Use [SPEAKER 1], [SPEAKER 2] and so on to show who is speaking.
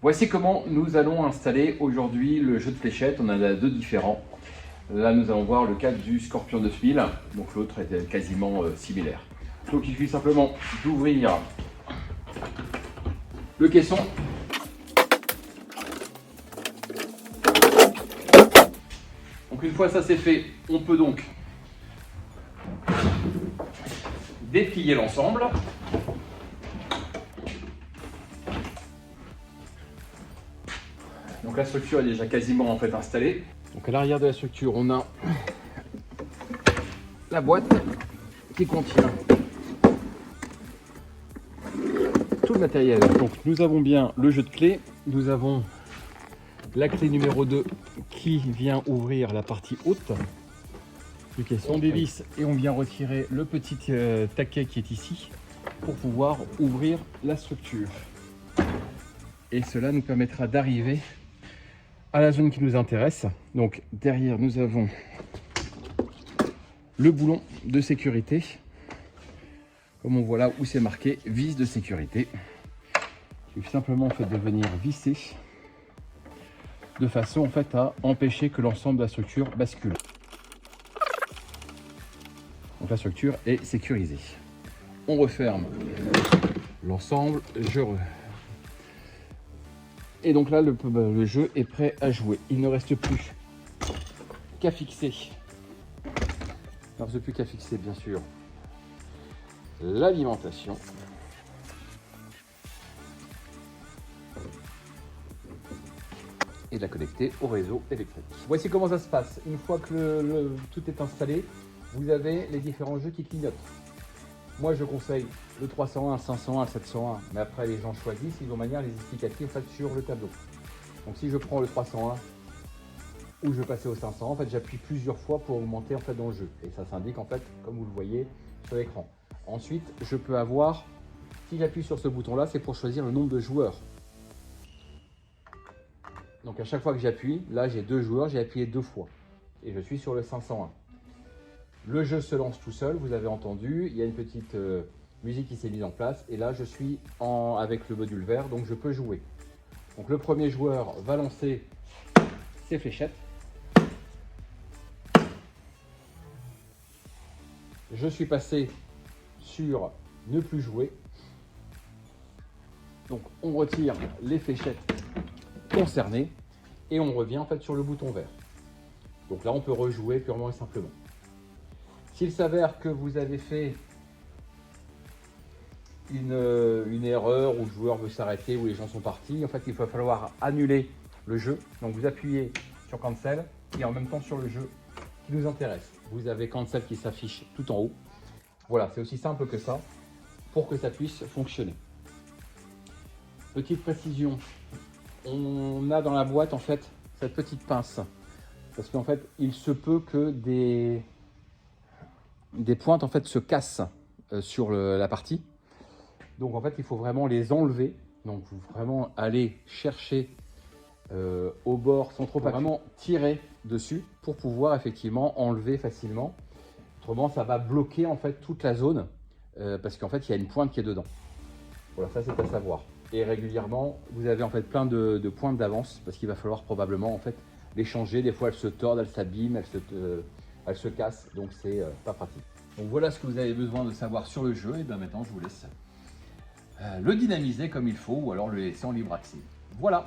[SPEAKER 1] Voici comment nous allons installer aujourd'hui le jeu de fléchettes. On en a deux différents. Là, nous allons voir le cas du Scorpion 9000, donc l'autre est quasiment similaire. Donc il suffit simplement d'ouvrir le caisson. Donc une fois ça c'est fait, on peut donc déplier l'ensemble. Donc la structure est déjà quasiment en fait installée. Donc à l'arrière de la structure, on a la boîte qui contient tout le matériel. Donc nous avons bien le jeu de clés, nous avons la clé numéro 2 qui vient ouvrir la partie haute du caisson. On dévisse et on vient retirer le petit taquet qui est ici pour pouvoir ouvrir la structure. Et cela nous permettra d'arriver à la zone qui nous intéresse. Donc derrière nous avons le boulon de sécurité, comme on voit là où c'est marqué vis de sécurité. Il suffit simplement en fait de venir visser de façon en fait à empêcher que l'ensemble de la structure bascule. Donc la structure est sécurisée. On referme l'ensemble. Et donc là, le jeu est prêt à jouer. Il ne reste plus qu'à fixer. Il ne reste plus qu'à fixer, bien sûr, l'alimentation. Et de la connecter au réseau électrique. Voici comment ça se passe. Une fois que tout est installé, vous avez les différents jeux qui clignotent. Moi, je conseille le 301, le 501, le 701, mais après, les gens choisissent, ils ont manière les explicatifs en fait, sur le tableau. Donc, si je prends le 301 ou je passe au 500, en fait, j'appuie plusieurs fois pour augmenter en fait, dans le jeu. Et ça s'indique, en fait, comme vous le voyez sur l'écran. Ensuite, je peux avoir, si j'appuie sur ce bouton-là, c'est pour choisir le nombre de joueurs. Donc, à chaque fois que j'appuie, là, j'ai 2 joueurs, j'ai appuyé 2 fois. Et je suis sur le 501. Le jeu se lance tout seul, vous avez entendu, il y a une petite musique qui s'est mise en place et là je suis avec le module vert, donc je peux jouer. Donc le premier joueur va lancer ses fléchettes. Je suis passé sur ne plus jouer. Donc on retire les fléchettes concernées et on revient en fait sur le bouton vert. Donc là on peut rejouer purement et simplement. S'il s'avère que vous avez fait une erreur où le joueur veut s'arrêter, où les gens sont partis, en fait, il va falloir annuler le jeu. Donc, vous appuyez sur Cancel et en même temps sur le jeu qui nous intéresse. Vous avez Cancel qui s'affiche tout en haut. Voilà, c'est aussi simple que ça pour que ça puisse fonctionner. Petite précision, on a dans la boîte, en fait, cette petite pince. Parce qu'en fait, il se peut que des pointes en fait se cassent sur la partie. Donc en fait il faut vraiment les enlever. Donc vous vraiment aller chercher au bord sans trop vraiment tirer dessus pour pouvoir effectivement enlever facilement. Autrement ça va bloquer en fait toute la zone parce qu'en fait il y a une pointe qui est dedans. Voilà, ça c'est à savoir. Et régulièrement vous avez en fait plein de pointes d'avance parce qu'il va falloir probablement en fait les changer. Des fois elles se tordent, elles s'abîment, elle se casse, donc c'est pas pratique. Donc voilà ce que vous avez besoin de savoir sur le jeu, et bien maintenant je vous laisse le dynamiser comme il faut ou alors le laisser en libre accès. Voilà.